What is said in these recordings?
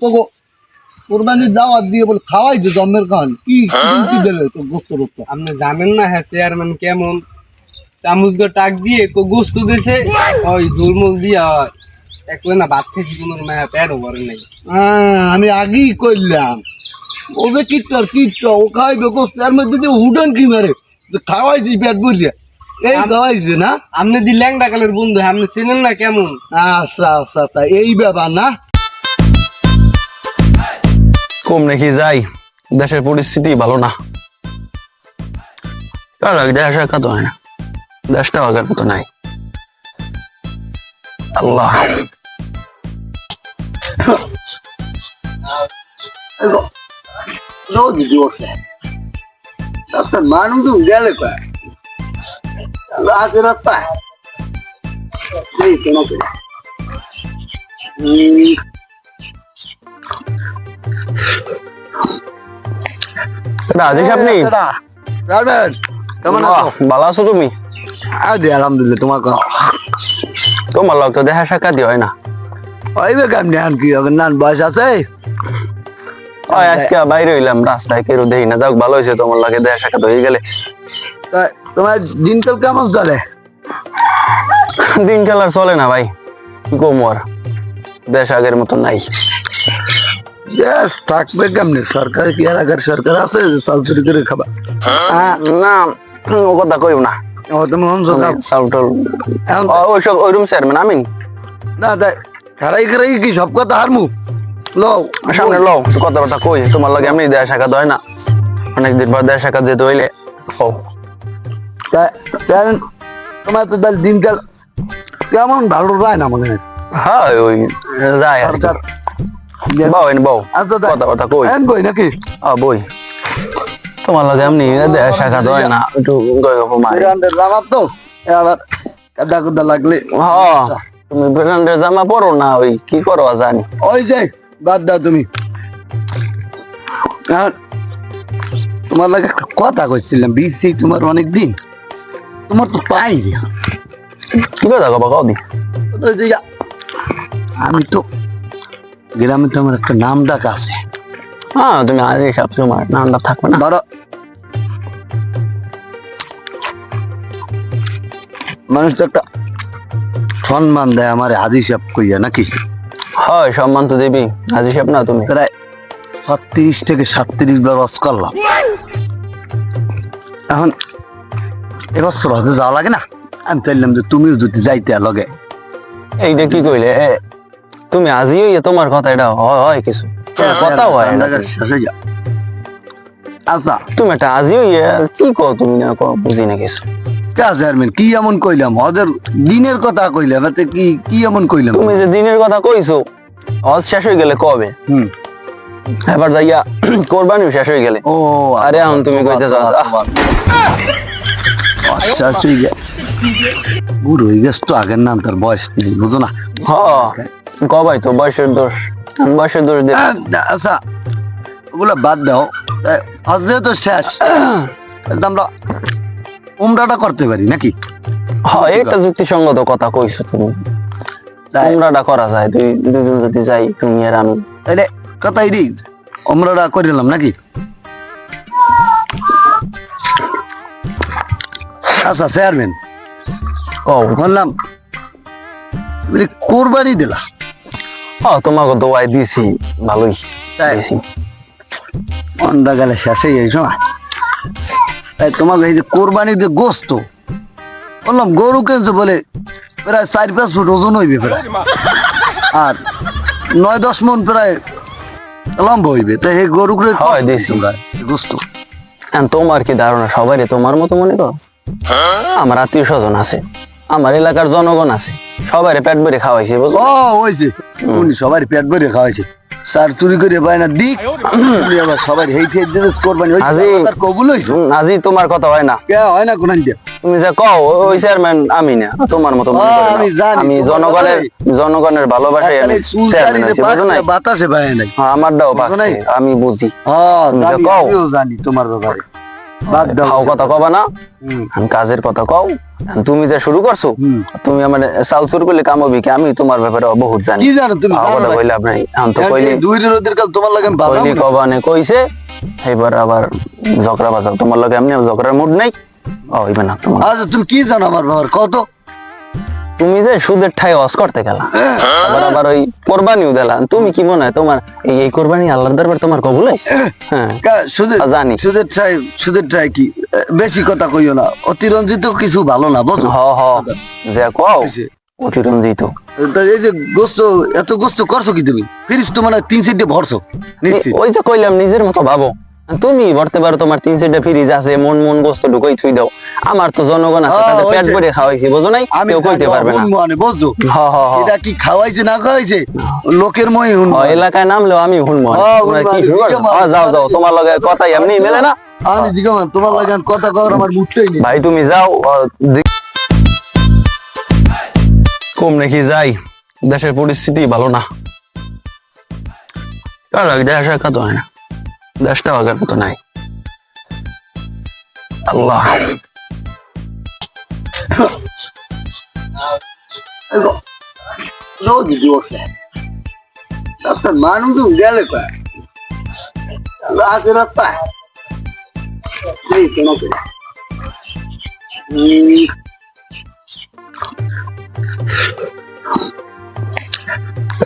তো কোরবানির দাওয়াত দিয়ে বলে খাওয়াই যে জন্মের খান কি কি দিলে তো গোস্ত রক্ত আপনি জানেন না হ্যাঁ চেয়ারম্যান কেমন চামচ টাক দিয়ে গোস্ত দিছে ওই ঝুলমুল দিয়া একলে না ভাত খেয়েছি কোনো মেয়া পেটও ভরে নাই। আমি আগেই করলাম ও যে কিট্ট ও খাইবে গোস্ত এর মধ্যে যে উডান কি মারে খাওয়াইছি পেট ভরিয়া এই খাওয়াইছে না। আপনি দি ল্যাংডা কালের বন্ধু আপনি চিনেন না কেমন। আচ্ছা আচ্ছা তা এই ব্যাপার না। কম নাকি যাই, দেশের পরিস্থিতি ভালো না, দেশ একা তো হয় না, দেশটাও আগের মতো নাই। আল্লাহ মানুষ গেলে রাজেশ আপনি কেমন ভালো আছো তুমি? আলহামদুলিল্লাহ তোমার তোমার লোক তো দেখা সাক্ষাৎ হয় না। ওইবে কেমনি আন কি নান বয়স আছে ওই আজকে বাইরে হইলাম, রাস্তায় কেউ দেখি না। যাক ভালো হয়েছে তোমার লাগে দেখা সাক্ষাৎ হয়ে গেলে। তোমার দিনকাল কেমন চলে? দিনকাল আর চলে না ভাই, কি কম আর, দেশ আগের মতো নাই। থাকবে কেমনি? সরকার কি আর আগের সরকার আছে চাল চুরি করে খাবা? না ও কথা কইব না, ও তুমি চাউল ওইসব ওইরকম চেয়ারম্যান আমি না খারাই খারাই কি সব কথা হারমু লও সামনে লও কথাবার্তা কই। তোমার লাগে আমি দেয়া সাক্ষাৎ হয় না, অনেকদিন পর দেয়া সাক্ষাৎ যেতে হইলে তোমার তো দিনকাল কেমন ভালো যায় না মনে হয়। হ্যাঁ ওই যায় আর কি। বউ এনে বউ কথাবার্তা কই বই নাকি বই। তোমার লাগে এমনি দেয়া সাক্ষাৎ হয় না, একটু জামা তো আবার কাদা কুদা লাগলে তুমি ব্র্যান্ডের জামা পরো না, ওই কি করো জানি। ওই যে বাদ দাও তুমি। তোমার লাগে একটা কথা কইছিলাম, বিসি তোমার অনেক দিন তোমার তো পাই কি কথা কবা কদি। আমি তো গ্রামে তো আমার একটা নাম ডাক আছে। হ্যাঁ তুমি আজ সব তোমার নামটা থাকবে না। ধরো মানুষ তো একটা সম্মান দেয় আমার হাজি সাহেব কইয়া নাকি? হয় সম্মান তো দেবি, হাজি সাহেব না তুমি? প্রায় 36 থেকে 37 বার ওয়াজ করলাম। এখন এবছর হয়তো যাওয়া লাগে না, আমি চাইলাম যে তুমিও যদি যাইতে লগে। এইটা কি কইলে তুমি আজি হইয়া তোমার কথা এটা হয় কিছু কথা হয় না। আচ্ছা তুমি একটা আজি হইয়া কি কও তুমি না কও বুঝি না কিছু। চেয়ারম্যান কি এমন কইলাম? হজের দিনের কথা কইলাম, এতে কি কি এমন কইলাম? তুমি যে দিনের কথা কইছো হজ শেষ হয়ে গেলে কবে? এবার যাইয়া কোরবানিও শেষ হয়ে গেলে। ও আরে এখন তুমি কইতেছো বুড়ো হয়ে গেছ তো, আগের নাম তার বয়স নেই বুঝো না। কবাই তো বয়সের দোষ, বয়সের দোষ দিয়ে। আচ্ছা ওগুলা বাদ দাও, হজ যেহেতু শেষ আমরা উমরাটা করতে পারি নাকি? হ্যাঁ এটা যুক্তিসঙ্গত কথা কইছো তুমি, উমরাটা করা যায় দুজন যদি যাই তুমি আর আমি। তাইলে কথাই রে উমরাটা করে নিলাম নাকি? আচ্ছা চেয়ারম্যান বললাম কোরবানি দিলা। তোমাকে দোয়াই দিছি ভালোই দিছি, অন্ধা গেলে শেষে এই সময়। তাই তোমাকে এই যে কোরবানির যে গোস্ত বললাম গরু কিনছে বলে প্রায় 4-5 ফুট ওজন হইবে প্রায়, আর 9-10 মন প্রায় লম্বা হইবে। তাই এই গরু দিছি গোস্ত। তোমার কি ধারণা সবাই তোমার মতো মনে করো? আমার আত্মীয় স্বজন আছে, আমার এলাকার জনগণ আছে, সবাই পেট ভরে খাওয়াইছে। হয়েছে উনি সবাই পেট ভরে খাওয়াইছে, সার চুরি করে পায় না দিক আবার সবাই হেইটে কোরবানি কবুল হইছে। আজি তোমার কথা হয় না, কে হয় না কোন তুমি যে কও ওই চেয়ারম্যান আমি না, তোমার মতো আমি জনগণের ভালোবাসায় বাতাসে পায় নাই, আমারটাও আমি বুঝি। জানি তোমার ব্যাপারে বাদ দাও। খাও কথা কবা না, হুম। আমি কাজের কথা কও। তুমি যে শুরু করছো, হুম। তুমি আমার চাল চুর করলে কাম হবে কি? আমি তোমার ব্যাপারে বহুত জানি। কি জানো তুমি? খাও কথা কইলে আপনি এখন তো কইলে দুই রোদের কাল তোমার লাগে আমি বাদাম কইলি না। কবানে কইছে, এবার আবার ঝগড়া বাজাও। তোমার লগে এমনি ঝগড়ার মুড নাই, হইবে না তোমার। আচ্ছা তুমি কি জানো আমার ব্যাপার কত? তুমি যে সুদের ঠাই ওয়াজ করতে গেলা, আবার আবার ওই কোরবানিও দিলা, তুমি কি মনে হয় তোমার এই কোরবানি আল্লাহর দরবার তোমার কবুল হইছে? হ্যাঁ জানি। সুদের ঠাই কি বেশি কথা কইও না, অতিরঞ্জিত কিছু ভালো না বুঝো। হ হ যে কও অতিরঞ্জিত। তা এই যে গোস্ত, এত গোস্ত করছো কি তুমি? ফিরিস তো মানে 3-4 ভরছো নিশ্চিত। ওই যে কইলাম নিজের মতো ভাবো, তুমি ভরতে পারো, তোমার 3-4টা ফ্রিজ আছে, মন মন গোস্ত ঢুকাই থুই দাও। আমার তো জনগণ আছে, হ্যাঁ, তাদের ওই পেট যে- ভরে খাওয়াইছি, বুঝো নাই? আমি কেউ কইতে পারবে না। মানে বুঝছো হ হ হ এটা কি খাওয়াইছে না খাওয়াইছে লোকের মই হুন হ, এলাকায় নামলেও আমি হুনমো। হ্যাঁ, তোমরা কি হুনমো। শুরু করছো? হ্যাঁ, যাও যাও, তোমার লগে কথাই এমনি মেলে না। আমি দিকে তোমার লাগে আর কথা কওয়ার আমার মুখটাই নেই। ভাই তুমি যাও, কম নাকি যাই, দেশের পরিস্থিতি ভালো না। কার আগে দেশ একা তো হয় না, দেশটাও আগের মতো নাই। আল্লাহ মানুষ গেলে পায় রাস্তা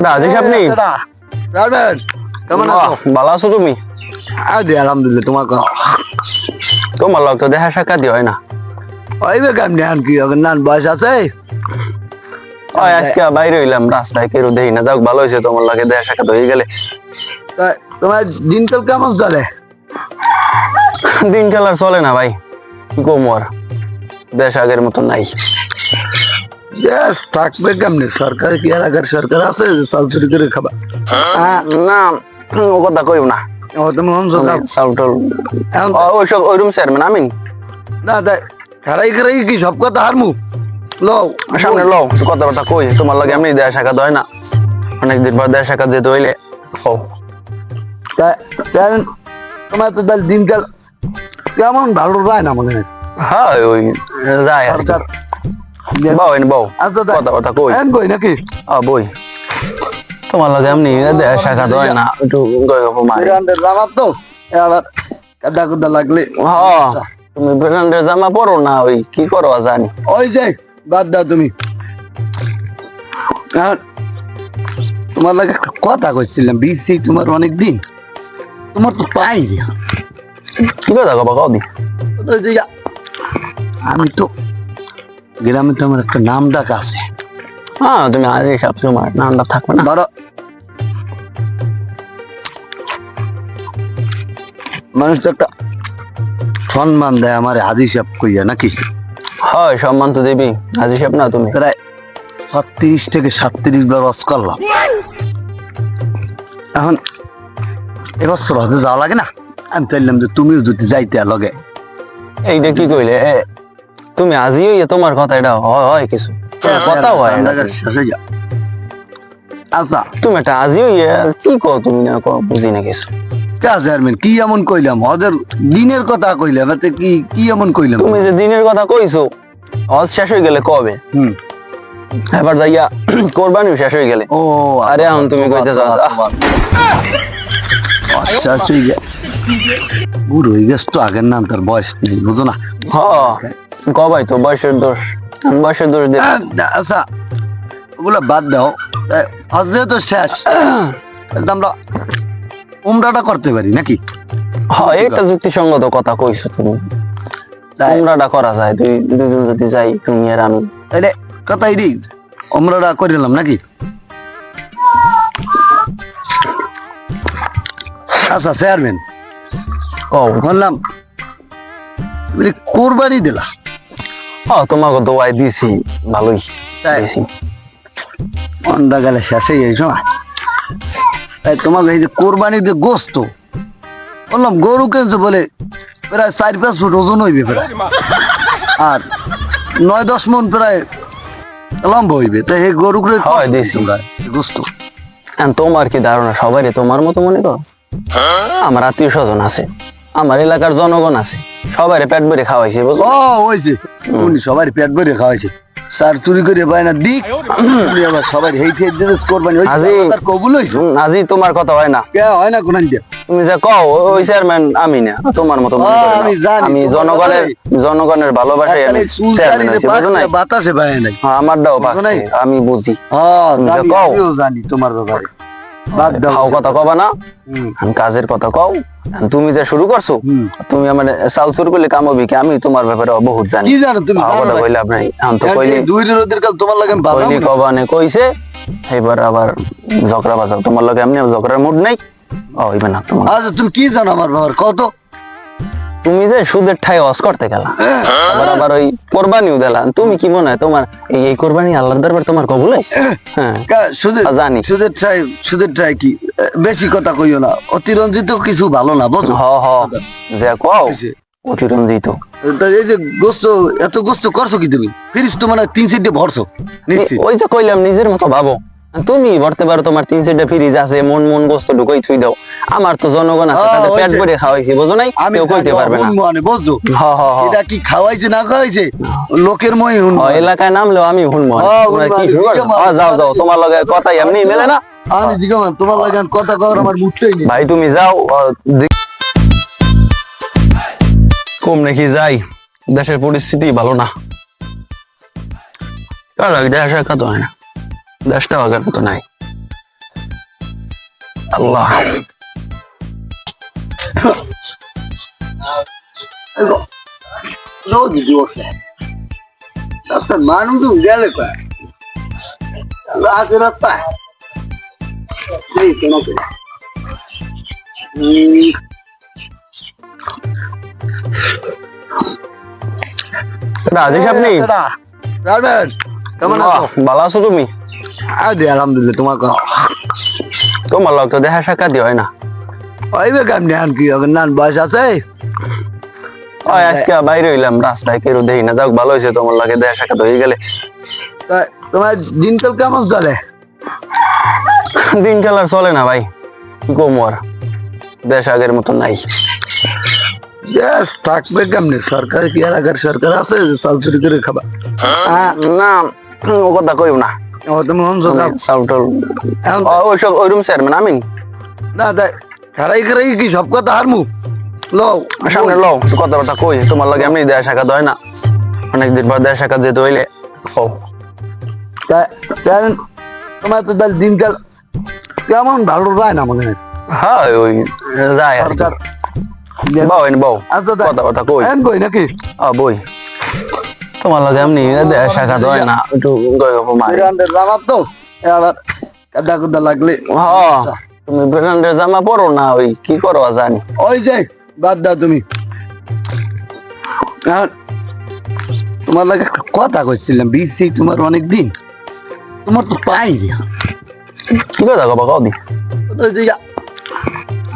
রাজেশ, আপনি কেমন বাহ, আছো? ভালো আছো তুমি? আরে আলহামদুলিল্লাহ, তোমার তোমার লোক তো দেখা সাক্ষাৎ হয় না। ওইবে কেমনি আন কি হবে? নান বয়স আছে? ওই আজকে বাইরে হইলাম, রাস্তায় কেউ দেখি না। যাক ভালো হয়েছে, তোমার লাগে দেখা সাক্ষাৎ হয়ে গেলে। তা তোমার দিনকাল কেমন চলে? দিন খেলার চলে না ভাই, কি কম আর, দেশ আগের মতো নাই। দেশ থাকবে কেমনি? সরকার কি আর আগের সরকার আছে যে চাল চুরি করে খাবা? না, ও কথা কইব না। ও তুমি হংস খাও। চাউটল এখন ওইসব ওইরুম চেয়ারম্যান আমি। না তাই খেলাই খেলাই কি সব কথা হারমু? লও সামনে লও কথাবার্তা কই, তোমার লাগে এমনি দেখা সাক্ষাৎ হয় না, অনেকদিন পর দেখা সাক্ষাৎ যেতে হইলে ও তোমার তো তাহলে দিনকাল কেমন ভালো যায় না মনে হয়। হ্যাঁ ওই যায় আর সরকার বউ এনে বউ আচ্ছা তাই কথাবার্তা কই বই নাকি? বই, তোমার লাগে এমনি দেখা সাক্ষাৎ হয় না, একটু গয় গপ মারি। বিরান্ডের জামাত তো আবার কাদা কুদা লাগলে হ্যাঁ, তুমি ব্র্যান্ডের জামা পরো না, ওই কি করো জানি। ওই যে বাদ দাও তুমি। আর তোমার লাগে একটা কথা কইছিলাম, বিসি তোমার অনেক দিন, তোমার তো পাই যে কি কথা কবা কবি? ওই যে আমি তো গ্রামে তো আমার একটা নাম ডাক আছে। হ্যাঁ তুমি আজ সব তোমার নামটা থাকবে না। ধরো মানুষ তো একটা সম্মান দেয় আমার হাজি সাহেব কইয়া নাকি? হয় সম্মান তো দেবি, আজ হিসাব না তুমি। প্রায় 36 থেকে 37 বার ওয়াজ করলাম। এখন এবছর হতে যাওয়া লাগে না, আমি চাইলাম যে তুমিও যদি যাইতে লগে। এইটা কি কইলে তুমি আজি হইয়া তোমার কথা এটা হয় হয় কিছু কথা হয় না। আচ্ছা তুমি একটা আজি হইয়া কি কো, তুমি না কো বুঝি না কিছু। কে চেয়ারম্যান কি এমন কইলাম? হজের দিনের কথা কইলাম, এতে কি কি এমন কইলাম? তুমি যে দিনের কথা কইছো, হজ শেষ হয়ে গেলে কবে? হুম এবার যাইয়া কোরবানিও শেষ হয়ে গেলে। ও আরে এখন তুমি কইতেছো আচ্ছা ঠিক আছে, বুড়ো হয়ে গেছ তো, আগের নাম তার বয়স নেই বুঝো না। হ কবাই তো বয়সের দোষ, বয়সের দোষ দিয়ে। আচ্ছা ওগুলা বাদ দাও, হজে তো শেষ, তাহলে আমরা উমরাটা করতে পারি নাকি? হ্যাঁ একটা যুক্তিসঙ্গত কথা কইছো তুমি, তাই উমরাটা করা যায়, দুজন যদি যাই, তুমি আর আমি। তাইলে কথাই রে উমরাটা করিলাম নাকি? আচ্ছা চেয়ারম্যান কও। বললাম তুমি কোরবানি দিলা, হ্যাঁ তোমাকে দোয়াই দিছি, ভালোই তাই? দিছি। অন্ধা গেলে শেষে এই সময়, তাই তোমাকে এই যে কোরবানির যে গোস্ত, বললাম গরু কিনছো বলে প্রায় 4-5 ফুট ওজন হইবে প্রায়, আর 9-10 মন প্রায় লম্বা হইবে, তাই এই গরু হয় দিছি। গোস্ত এখন তোমার কি ধারণা সবাই তোমার মতো মনে করো? আমার আত্মীয় স্বজন আছে, আমার এলাকার জনগণ আছে, সবাই পেট ভরে খাওয়াইছে বুঝছো। ও হয়েছে, উনি সবাই পেট ভরে খাওয়াইছে, স্যার চুরি করে পায় না দিক, উনি আবার সবাই হেইট হেইট দিনে করবেন, ওই আজি তার কবুল হয়েছে। আজি তোমার কথা হয় না, কে হয় না কোন দিয়ে? তুমি যে কও ওই চেয়ারম্যান আমি না, তোমার মতো মনে করো না। আমি জানি, আমি তোমার জনগণের ভালোবাসায় আমি চেয়ারম্যান হইছি, বুঝো নাই? বাতাসে পায় নাই। হ্যাঁ, আমারটাও বুঝো পাচ্ছে, নাই? আমি বুঝি। জানি, কও। আমিও জানি তোমার ব্যাপারে। বাদ দাও খাও কথা কবা না, হুম। আমি কাজের কথা কও। তুমি যে শুরু করছো, হুম। তুমি আমার চাল চুর করলে কাম হবে কি? আমি তোমার ব্যাপারে বহুত জানি। কি জানো তুমি? খাও কথা কইলে আপনি এখন তো কইলে দুই রোদের কাল তোমার লাগে বাধা কইলি কবানে কইছে, এবার আবার ঝগড়া বাজাও তোমার লগে, এমনি ঝগড়ার মুড নাই। ও হইবে না তোমার। আচ্ছা তুমি কি জানো আমার ব্যাপার কত? তুমি যে সুদের ঠাই ওয়াজ করতে গেলা, আবার ওই কোরবানিও দিলা, তুমি কি মনে হয় তোমার এই কোরবানি আল্লাহর দরবার তোমার কবুল হইছে? হ্যাঁ, জানি। সুদের ট্রাই কি বেশি কথা কইও না, অতিরঞ্জিত কিছু ভালো না বুঝো। হ হ, যে কও অতিরঞ্জিত। তা এই যে গোস্ত, এত গোস্ত করছো কি তুমি? ফিরিস তো মানে 3-4 ভরছো নিশ্চিত। ওই যে কইলাম নিজের মতো ভাবো, তুমি ভরতে পারো, তোমার 3-4টা ফ্রিজ আছে, মন মন গোস্ত ঢুকাই থুই দাও। আমার তো জনগণ আছে, তাদের পেট ভরে খাওয়াইছি, বুঝো নাই? আমি কেউ কইতে পারবে না। মানে বুঝছো হ হ হ, এটা কি খাওয়াইছে না খাওয়াইছে লোকের মই হুন। এলাকায় নামলেও আমি হুনমো। তোমরা কি শুরু করছো? যাও যাও, তোমার লগে কথাই এমনি মেলে না। আমি দিগমান তোমার লাগে কথা কওয়ার আমার মুখটাই নেই। ভাই তুমি যাও, কম নাকি যাই, দেশের পরিস্থিতি ভালো না। কার আগে দেশ একা তো হয় না, দেশটাও আগের মতো নাই। আল্লাহ মানুষ গেলে কয় রাস্তা রাজেশ, আপনি কেমন আছো? ভালো আছো তুমি? আলহামদুলিল্লাহ। তোমার তোমার লোক তো দেখা সাক্ষাৎ হয় না। ওইবে কেমনি আন কি নান বয়স আছে? ওই আজকে বাইরে হইলাম, রাস্তায় কেউ দেখি না। যাক ভালো হয়েছে, তোমার লাগে দেখা সাক্ষাৎ হয়ে গেলে। তোমার দিনকাল কেমন চলে? দিনকাল আর চলে না ভাই, কি কমু আর, দেশ আগের মতো নাই। থাকবে কেমনি? সরকার কি আর আগের সরকার আছে চাল চুরি করে খাবা? না, ও কথা কইব না। ও তুমি চাউল ওইসব ওইরকম চেয়ারম্যান আমি না দেখ, খারাই খারাই কি সব কথা হারমু? লও সামনে লও, কথাবার্তা কই। তোমার লাগে এমনি দেয়া সাক্ষাৎ হয় না, অনেকদিন পর দেয়া সাক্ষাৎ যেতে হইলে তোমার তো তাহলে দিনকাল কেমন ভালো যায় না মনে হয়। হ্যাঁ, ওই যায় আর সরকার বউ এনে বউ আচ্ছা কথাবার্তা কই বই নাকি? বই তোমার লাগে এমনি দেয়া সাক্ষাৎ হয় না, একটু জামাত তো আবার কাদা কুদা লাগলে। হ্যাঁ, তুমি ব্র্যান্ডের জামা পরো না, ওই কি করো জানি। ওই যে বাদ দাও তুমি। তোমার লাগে একটা কথা কইছিলাম, বিসি তোমার অনেক দিন, তোমার তো পাই যে কি কথা কবা কও দি।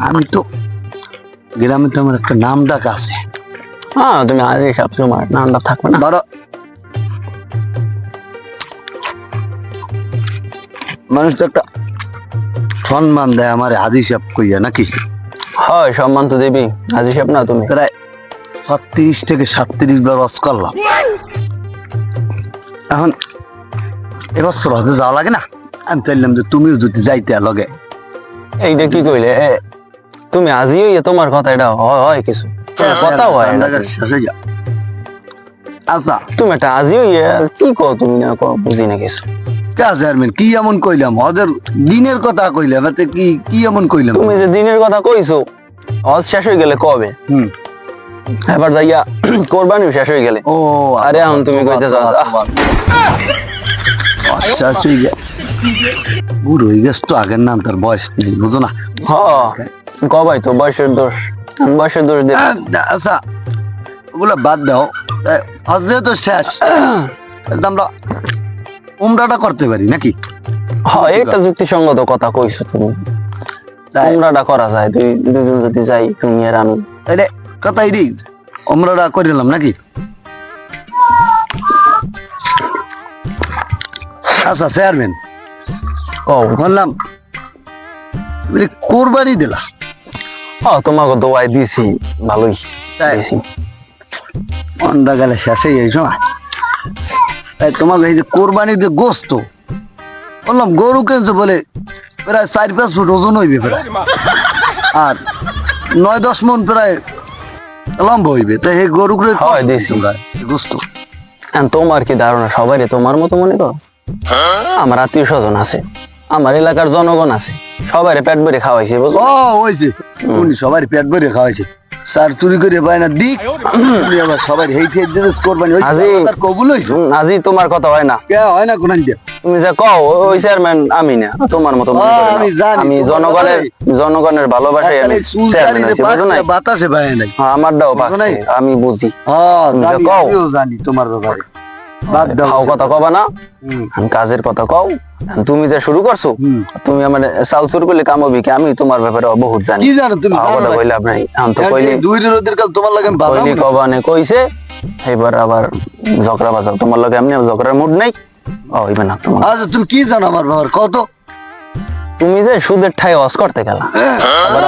আমি তো গ্রামে তো আমার একটা নাম ডাক আছে। হ্যাঁ, তুমি আগে সব তোমার নামটা থাকবে না। ধরো মানুষ তো একটা সম্মান দেয় আমার হাজি সাহেব কইয়া নাকি? হয়, সম্মান তো দেবি। হাজি সাহেব না তুমি? প্রায় 36 থেকে 37 বার ওয়াজ করলাম। এখন এবছর হয়তো যাওয়া লাগে না, আমি চাইলাম যে তুমিও যদি যাইতে লগে। এইটা কি কইলে? তুমি আজি হইয়া তোমার কথা এটা হয় কিছু কথা হয় না। আচ্ছা তুমি একটা আজি হইয়া কি কও, তুমি না কও, বুঝি না কিছু। কে চেয়ারম্যান কি এমন কইলাম? হজের দিনের কথা কইলাম, এতে কি কি এমন কইলাম? তুমি যে দিনের কথা কইছো, হজ শেষ হয়ে গেলে কবে? এবার যাইয়া কোরবানিও শেষ হয়ে গেলে। ও আরে এখন তুমি কইতেছ বুড়ো হয়ে গেছ তো, আগের নাম তার বয়স নেই, বুঝো না? কবাই তো বয়সের দোষ, বয়সের দোষ দিয়ে। আচ্ছা ওগুলো বাদ দাও, হজ তো শেষ, আমরা উমরাটা করতে পারি নাকি? হ্যাঁ, একটা যুক্তিসঙ্গত কথা কইছো তুমি। উমরাটা করা যায়, দুজন যদি যাই, তুমি আর আমি। তাইলে কথাই রে, উমরাটা করিলাম নাকি? আচ্ছা চেয়ারম্যান, কও বললাম কোরবানি দিলা, তোমাকে দোয়াই দিছি ভালোই তাই? দিছি। অন্ডা গেলে শেষে এই সময় তাই তোমাকে এই যে কোরবানির যে গোস্ত বললাম গরু কিনছে বলে প্রায় 4-5 ফুট ওজন হইবে প্রায়, আর 9-10 মন প্রায় লম্বা হইবে, তাই এই গরু করে হয় দিছি। গোস্ত এখন তোমার কি ধারণা সবাই তোমার মতো মনে করো? আমার আত্মীয় স্বজন আছে, আমার এলাকার জনগণ আছে, সবাই পেট ভরে খাওয়াইছে বুঝলো। ও হয়েছে, উনি সবাই পেট ভরে খাওয়াইছে, স্যার চুরি করে পায় না দিক, উনি আবার সবাই হেইটে দিনেস কোরবানি হইছে, আজি তার কবুল হইছে। আজি তোমার কথা হয় না, কে হয় না কোন দিয়ে তুমি যা কও ওই চেয়ারম্যান আমি না, তোমার মতো মনে করি না। আমি জানি, আমি তোমার জনগণের ভালোবাসায় আমি চেয়ারম্যান আছি, বুঝো নাই? বাতাসে পায় নাই। আমারটাও বুঝো নাই? পাচ্ছে, আমি বুঝি। হ্যাঁ তুমি যা জানি, কও। আমিও জানি তোমার ব্যাপারে। বাদ দাও খাও কথা কবা না, হুম। আমি কাজের কথা কও। তুমি যে শুরু করছো, হুম। তুমি আমার চাল চুর করলে কাম হবে কি? আমি তোমার ব্যাপারে বহুত জানি। কি জানো তুমি? খাও কথা কইলে আপনার এখন তো কইলে দুই রোদের কাল তোমার লাগে আমি বাদাম কইলি না। কবানে কইছে, এবার আবার ঝগড়া বাজাও তোমার লগে, এমনি ঝগড়ার মুড নাই। হইবে না তোমার। আচ্ছা তুমি কি জানো আমার ব্যাপার কত? তুমি যে সুদের ঠাই ওয়াজ করতে গেলা,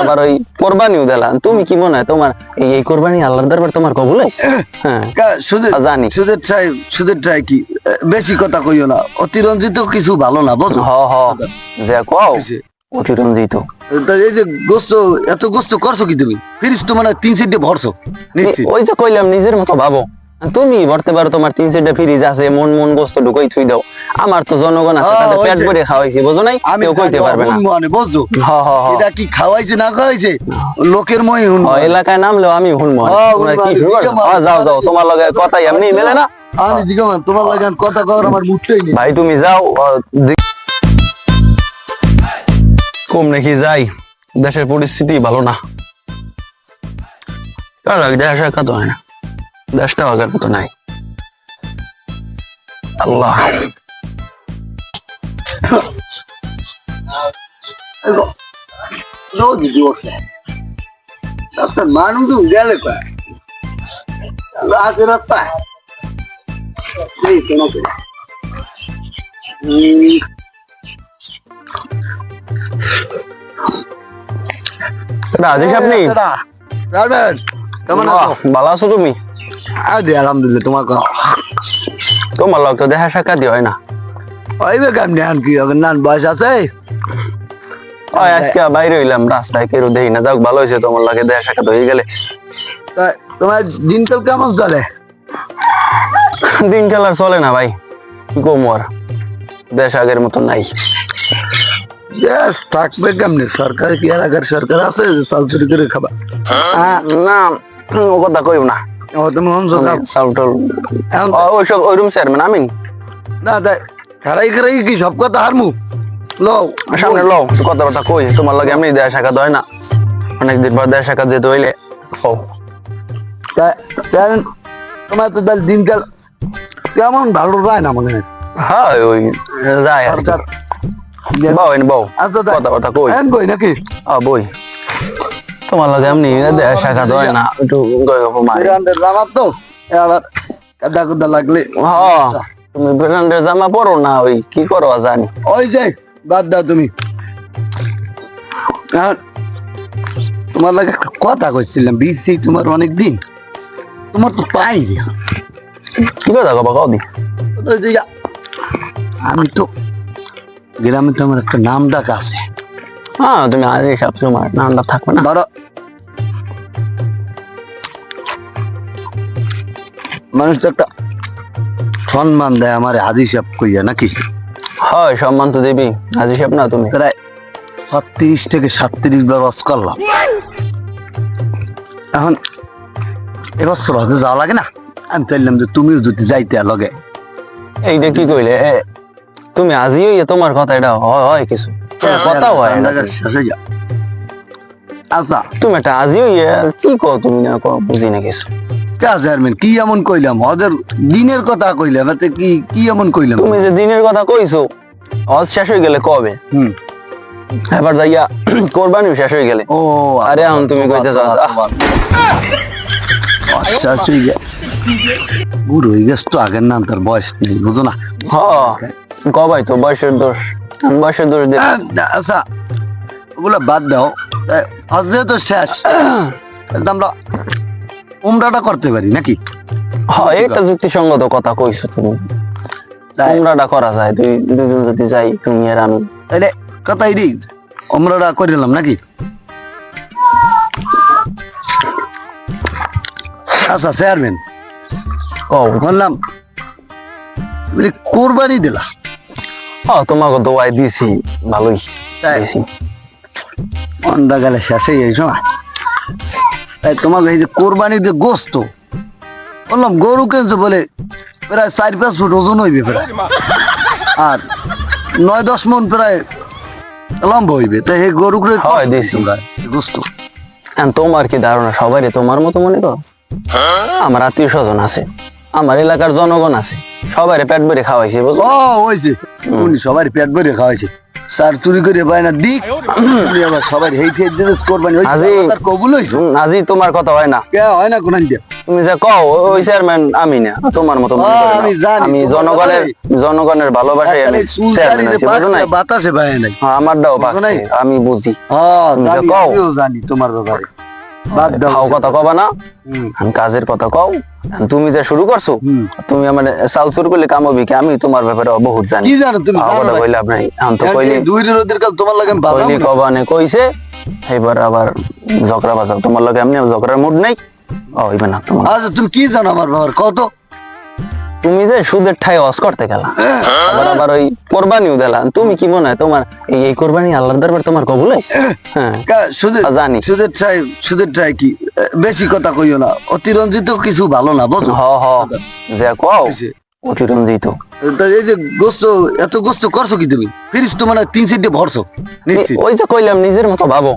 আবার ওই কোরবানিও দিলা, তুমি কি মনে হয় তোমার এই কোরবানি আল্লাহর দরবার তোমার কবুল হইছে? হ্যাঁ জানি। সুদের ট্রাই কি বেশি কথা কইও না, অতিরঞ্জিত কিছু ভালো না বুঝো। হ হ যে কও অতিরঞ্জিত। তা এই যে গোস্ত, এত গোস্ত করছো কি তুমি? ফিরিস তো মানে 3-4 ভরছো নিশ্চিত। ওই যে কইলাম নিজের মতো ভাবো, তুমি ভরতে পারো, তোমার 3-4টা ফ্রিজ আছে, মন মন গোস্ত ঢুকাই থুই দাও। আমার তো জনগণ আছে, তাদের পেট ভরে খাওয়াইছি, বুঝো নাই? আমি কেউ কইতে পারবে না। মানে বুঝছো হ হ হ এটা কি খাওয়াইছে না খাওয়াইছে লোকের মই হুন এলাকায় নামলেও আমি হুনমো। তোমরা কি শুরু করছো? যাও যাও, তোমার লগে কথা এমনি মেলে না। আমি দিকে তোমার লাগে কথা কওয়ার আমার মুখটাই নেই। ভাই তুমি যাও, কম নাকি যাই, দেশের পরিস্থিতি ভালো না। কার আগে দেশ একা তো হয় না, দেশটাও আগের মতো নাই। আল্লাহ মানুষ গেলে রাতে রাস্তা রাজেশ আপনি কেমন আছো? ভালো আছো তুমি? আলহামদুলিল্লাহ। তোমার তোমার লোক তো দেখা সাক্ষাৎ হয় না। ওইবে কেমনি আন কি নান বয়স আছে? ওই আজকে বাইরে হইলাম, রাস্তায় কেউ দেখি না। যাক ভালো হয়েছে, তোমার লাগে দেখা সাক্ষাৎ হয়ে গেলে। তোমার দিনকাল কেমন চলে? দিন খেলার চলে না ভাই, কি কমু আর, দেশ আগের মতো নাই। দেশ থাকবে কেমনি? সরকার কি আর আগের সরকার আছে যে চাল চুরি করে খাবা? না ও কথা কইও না। ও তুমি হনছো না? চাউটল এখন ওইসব ওইরকম চেয়ারম্যান আমি না তাই খারাই খারাই কি সব কথা হারমু? লো সামনে লো কথাবার্তা কই, তোমার লাগে এমনি দেয়া সাক্ষাৎ হয় না, অনেকদিন পর দেয়া সাক্ষাৎ যেতে হইলে ও তোমার তো তাহলে দিনকাল কেমন ভালো যায় না মনে হয়। হ্যাঁ ওই যায় আর কি। সরকার বউ এনে বউ আচ্ছা তাই কথাবার্তা কই বই নাকি? বই তোমার লাগে এমনি দেয়া সাক্ষাৎ হয় না, একটু বিরান্ডের জামাত তো আবার কাদা কুদা লাগলে তুমি ব্র্যান্ডের জামা পরো না, ওই কি করো জানি। ওই যে বাদ দাও তুমি। এখন তোমার লাগে একটা কথা কইছিলাম, বিসি তোমার অনেক দিন, তোমার তো পাই না। কি কথা কবা কদি? ওই যে আমি তো গ্রামে তো আমার একটা নাম ডাক আছে। হ্যাঁ তুমি আরে সব তোমার নামটা থাকবে না। ধরো মানুষ তো একটা সম্মান দেয় আমার হাজি সাহেব কইয়া নাকি? হয় সম্মান তো দেবী, হাজি সাহেব না তুমি? প্রায় 36 থেকে 37 বার ওয়াজ করলাম। এখন এবছর হয়তো যাওয়া লাগে না, আমি চাইলাম যে তুমিও যদি যাইতে লগে। এইটা কি কইলে তুমি আজিও তোমার কথা এটা হয় কিছু কথাও হয় না। আচ্ছা তুমি একটা আজিও কি কো, তুমি না বুঝি না কিছু। চেয়ারম্যান কি এমন কইলাম? হজের দিনের কথা কইলাম, এতে কি কি এমন কইলাম? তুমি যে দিনের কথা কইছো, হজ শেষ হয়ে গেলে কবে? এবার যাইয়া কোরবানিও শেষ হয়ে গেলে। ও আরে এখন তুমি কইতেছ বুড়ো হয়ে গেছ তো, আগের নাম তার বয়স নেই বুঝো না। কবাই তো বয়সের দোষ, বয়সের দোষ দিয়ে। আচ্ছা ওগুলা বাদ দাও, হজ যেহেতু শেষ তাহলে তো আমরা উমরাটা করতে পারি নাকি? হ্যাঁ এটা যুক্তিসঙ্গত কথা কইছো তুমি। তাই উমরাটা করা যায়, দুজন যদি যাই, তুমি আর আমি। তাইলে কথাই দিই উমরাটা করে নিলাম নাকি? আচ্ছা চেয়ারম্যান কও। বললাম তুমি কোরবানি দিলা, হ্যাঁ তোমাকে দোয়াই দিছি, ভালোই তাই? দিছি। অন্ধা গেলে শেষে এই সময় তাই তোমাকে এই যে কোরবানির যে গোস্ত বললাম গরু কিনছে বলে প্রায় 4-5 ফুট ওজন হইবে প্রায়, আর 9-10 মন প্রায় লম্বা হইবে। তাই এই গরু করে হয় দিছি। গোস্ত এখন তোমার কি ধারণা সবাই তোমার মতো মনে করো? আমার আত্মীয় স্বজন আছে, আমার এলাকার জনগণ আছে, সবাই পেট ভরে খাওয়াইছে বুঝো। ও হয়েছে উনি সবাই পেট ভরে খাওয়াইছে, স্যার চুরি করে পায় না দিক উনি আবার সবাই হেইট হেইট দিয়ে কোরবানি হইছে, আজি- তার কবুল হইছে। আজি তোমার কথা হয় না, কে হয় না কোন দিয়ে তুমি যে কও ওই চেয়ারম্যান আমি না, তোমার মতো মনে করো না। আমি জানি, আমি তোমার জনগণের ভালোবাসায় আমি চেয়ারম্যান হইছি, বুঝো নাই? বাতাসে পায় নাই। হ্যাঁ, আমারটাও বুঝো নাই? পাচ্ছে, আমি বুঝি। তুমি জানি, যে কও। আমিও জানি তোমার ব্যাপারে। বাদ দাও খাও কথা কবা না, হুম, আমি কাজের কথা কও। তুমি যে শুরু করছো, হুম। তুমি আমার চাল চুর করলে কাম হবে কি? আমি তোমার ব্যাপারে বহুত জানি। কি জানো তুমি? খাও জানো কথা না? কইলে আপনি এখন তো এখন কইলে এই দুই রোদের কাল তোমার লাগে আমি বাদাম কইলি না। কবানে কইছে, এবার আবার ঝগড়া বাজাও তোমার লগে, এমনি ঝগড়ার মুড নাই। হইবে না তোমার। আচ্ছা তুমি কি জানো আমার ব্যাপার কত? তুমি যে সুদের ঠাই অস করতে গেলা, আবার ওই কোরবানিও দিলা, তুমি কি মনে হয় তোমার এই কোরবানি আল্লাহর দরবার তোমার কবুল হইছে? হ্যাঁ জানি। সুদের ঠাই কি বেশি কথা কইও না, অতিরঞ্জিত কিছু ভালো না বুঝো। হ হ যে কও অতিরঞ্জিত। তা এই যে গোস্ত এত গোস্ত করছো কি তুমি? ফিরিস তো মানে 3-4 ভরছো নিশ্চিত। ওই যে কইলাম নিজের মতো ভাবো,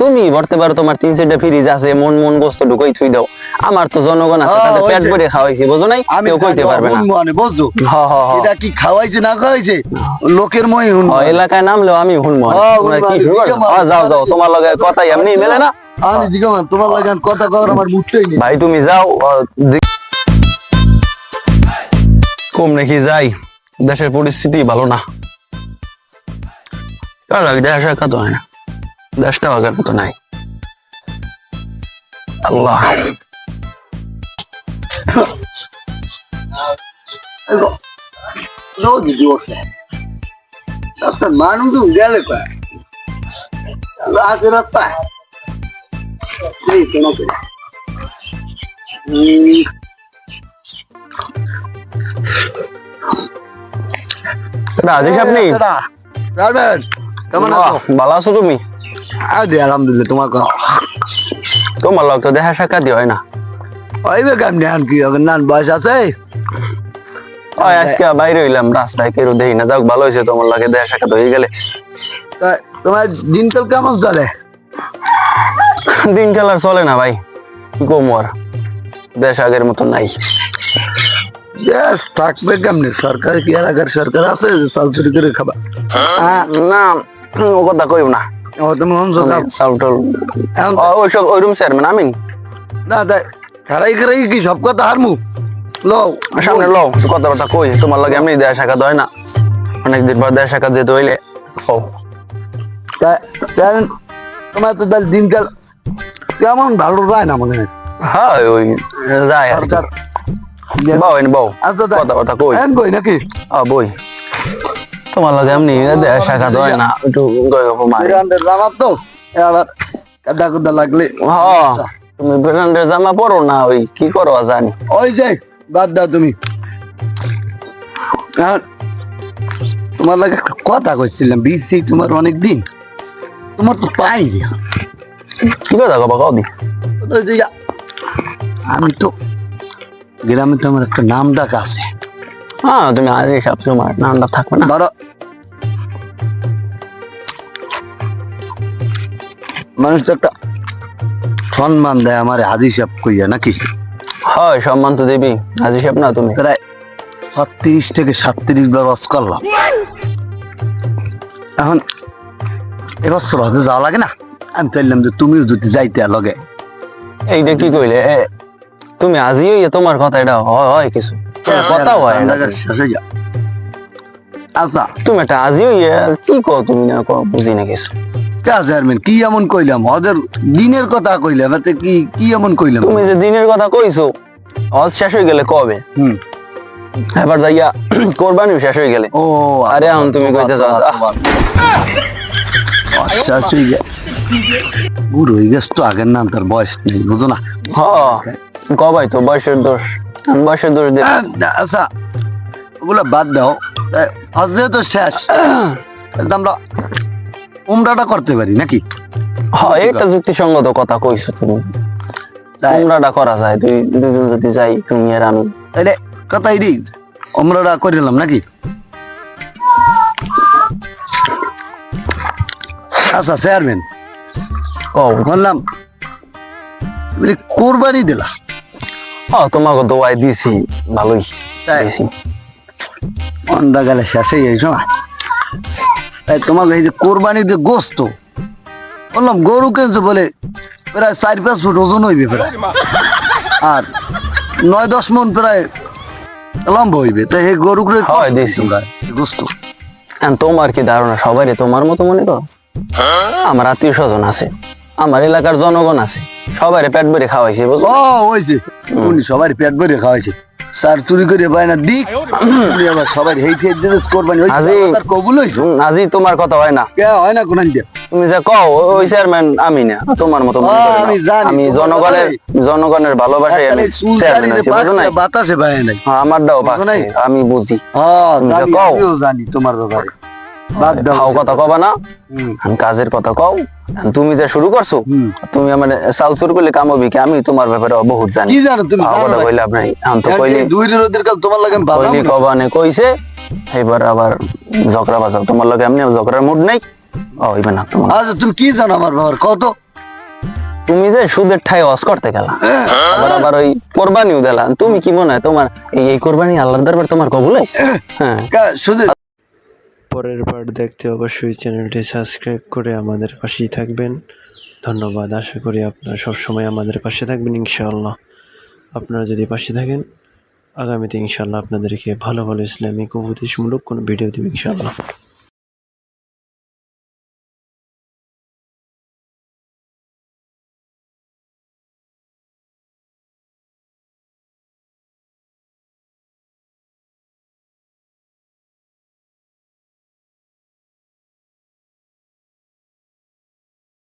তুমি ভরতে পারো, তোমার 3-4টা ফ্রিজ আছে, মন মন গোস্ত ঢুকাই থুই দাও। আমার তো জনগণ আছে, তাদের পেট ভরে খাওয়াইছি, বুঝো নাই? আমি কেউ কইতে পারবে না। মানে বুঝছো হ হ হ এটা কি খাওয়াইছে না খাওয়াইছে লোকের মই হুন এলাকায় নামলেও আমি হুনমো। তোমরা কি শুরু করছো? যাও যাও, তোমার লগে কথা এমনি মেলে না। আমি দিকে মান তোমার লাগে কথা কওয়ার আমার মুডটাই নেই। ভাই তুমি যাও, কম নাকি যাই, দেশের পরিস্থিতি ভালো না। কার লাগে দেশ একা তো হয় না, দেশটা আগের মতো নাই। আল্লাহ নদী দিবসে আপনার মানুষ গেলে কয় রাতে রাত পায় এই তোমাকে রাজেশ আপনি কেমন আছো? ভালো আছো তুমি? আদি আলহামদুলিল্লাহ। তোমার তোমার লোক তো দেখা সাক্ষাৎ হয় না। ওইবে কেমনি আন কি নান বয়স আছে? ওই আজকে বাইরে হইলাম, রাস্তায় কেউ দেখি না। যাক ভালো হয়েছে, তোমার লাগে দেখা সাক্ষাৎ হয়ে গেলে। তা তোমার দিনকাল কেমন চলে? দিন খেলার চলে না ভাই, কি কম আর, দেশ আগের মতো নাই। দেশ থাকবে কেমনি? সরকার কি এলাকার সরকার আছে যে চাল চুরি করে খাবা? না ও কথা কইব না, ও তুমি হনছো না? চাউটল এখন ওইসব ওইরকম চেয়ারম্যান আমি না তাই খারাই খারাই কি সব কথা হারমু লও সামনে লও কথাবার্তা কই। তোমার লাগে এমনি দেয়া সাক্ষাৎ হয় না, অনেকদিন পর দেয়া সাক্ষাৎ যেতে হইলে কও। তোমার তো তাহলে দিনকাল কেমন ভালো যায় না মনে হয়? হ্যাঁ ওই যায় আর কি। সরকার বউ এনে বউ আচ্ছা তাই কথাবার্তা কই। এখন কই নাকি? বই তোমার লাগে এমনি দেয়া সাক্ষাৎ হয় না, একটু গল্প মারি। বিরান্ডের জামাত তো আবার কাদা কুদা লাগলে হ্যাঁ তুমি ব্র্যান্ডের জামা পরো না, ওই কি করো জানি। ওই যে বাদ দাও তুমি। এখন তোমার লাগে একটা কথা কইছিলাম, বিসি তোমার অনেক দিন তোমার তো পাই যে কি কথা কবা কও দি। ওই যে আমি তো গ্রামে তো আমার একটা নাম ডাক আছে। হ্যাঁ তুমি আজ সব সময় নামটা থাকবে না। ধরো মানুষ তো একটা সম্মান দেয় আমার হাজি সাহেব কইয়া নাকি? হয় সম্মান তো দেবি, আজ হিসাব না তুমি। প্রায় 36 থেকে 37 বার ওয়াজ করলাম। এখন এবছর হতে যাওয়া লাগে না, আমি চাইলাম যে তুমিও যদি যাইতে লগে। এইটা কি কইলে তুমি আজই হইয়া তোমার কথা এটা হয় হয় কিছু কথাও হয় না। আচ্ছা তুমি একটা আজই হইয়া কি কও, তুমি না কও বুঝি না কিছু। কে চেয়ারম্যান কি এমন কইলাম হজের দিনের কথা কইলাম এতে কি কি এমন কইলাম তুমি যে দিনের কথা কইছো হজ শেষ হয়ে গেলে কবে? হুম এবার যাইয়া কোরবানিও শেষ হয়ে গেলে। ও আরে এখন তুমি কইতেছ বুড়ো হয়ে গেছ তো আগের নাম তার বয়স নেই বুঝো না হ কবাই তো বয়সের দোষ, বয়সের দোষ দিয়ে আচ্ছা ওগুলো বাদ দাও হজ যেহেতু শেষ তাহলে তো আমরা উমরাটা করতে পারি নাকি? হ্যাঁ এটা যুক্তিসঙ্গত কথা কইছো তুমি। তাই উমরাটা করা যায়, দুজন যদি যাই তুমি আর আমি। তাইলে কথাই দি উমরাটা করে নিলাম নাকি? আচ্ছা চেয়ারম্যান কও। বললাম তুমি কোরবানি দিলা হ্যাঁ তোমাকে দোয়াই দিছি ভালোই তাই? দিছি। অন্ডা গেলে শেষে এই সময় তাই তোমাকে এই যে কোরবানির যে গোস্ত বললাম গরু কিনছে বলে প্রায় 4-5 ফুট ওজন হইবে প্রায় আর 9-10 মন প্রায় লম্বা হইবে তাই এই গরু করে হয় দিছি। গোস্ত এখন তোমার কি ধারণা সবাই তোমার মতো মনে কর? আমার আত্মীয় স্বজন আছে, আমার এলাকার জনগণ আছে, সবাই পেট ভরে খাওয়াইছে বুঝলো। ও হয়েছে উনি সবার পেট ভরে খাওয়াইছে সার চুরি করে পায় না দিক উনি আবার সবার হেইট হেইট দিয়ে কোরবানি হইছে আজি তার কবুল হইছে আজি তোমার কথা হয় না, কে হয় না কোন দিয়ে তুমি যা কও ওই চেয়ারম্যান আমি না, তোমার মতো মনে করি না। আমি জানি, আমি তোমার জনগণের ভালোবাসায় আমি চেয়ারম্যান হইছি বুঝো নাই? বাতাসে পায় নাই হ্যাঁ, আমারটাও বুঝো নাই? পাচ্ছে আমি বুঝি। জানি কও। আমিও জানি তোমার ব্যাপারে বাদ দাও খাও কথা কবা না, হুম, আমি কাজের কথা কও। তুমি যে শুরু করছো হুম। তুমি আমার চাল চুর করলে কাম হবে কি? আমি তোমার ব্যাপারে বহুত জানি। কি জানো তুমি খাও কথা কইলে আপনি এখন তো কইলে দুই রোদের কাল তোমার লাগে কইলি কবানে কইছে এবার আবার ঝগড়া বাজাও তোমার লগে। এমনি ঝগড়ার মুড নাই হইবে না তোমার। আচ্ছা তুমি কি জানো আমার ব্যাপার কত তুমি যে সুদের ঠাই ওয়াজ করতে গেলা, আবার আবার ওই কোরবানিও দিলা, তুমি কি মনে হয় তোমার এই কোরবানি আল্লাহর দরবার তোমার কবুল হইছে? হ্যাঁ শুধু পরের পার্ট দেখতে অবশ্যই চ্যানেলটি সাবস্ক্রাইব করে আমাদের পাশেই থাকবেন। ধন্যবাদ। আশা করি আপনারা সবসময় আমাদের পাশে থাকবেন ইনশাআল্লাহ। আপনারা যদি পাশে থাকেন আগামীতে ইনশাআল্লাহ আপনাদেরকে ভালো ভালো ইসলামিক উপদেশমূলক কোনো ভিডিও দেব ইনশাআল্লাহ।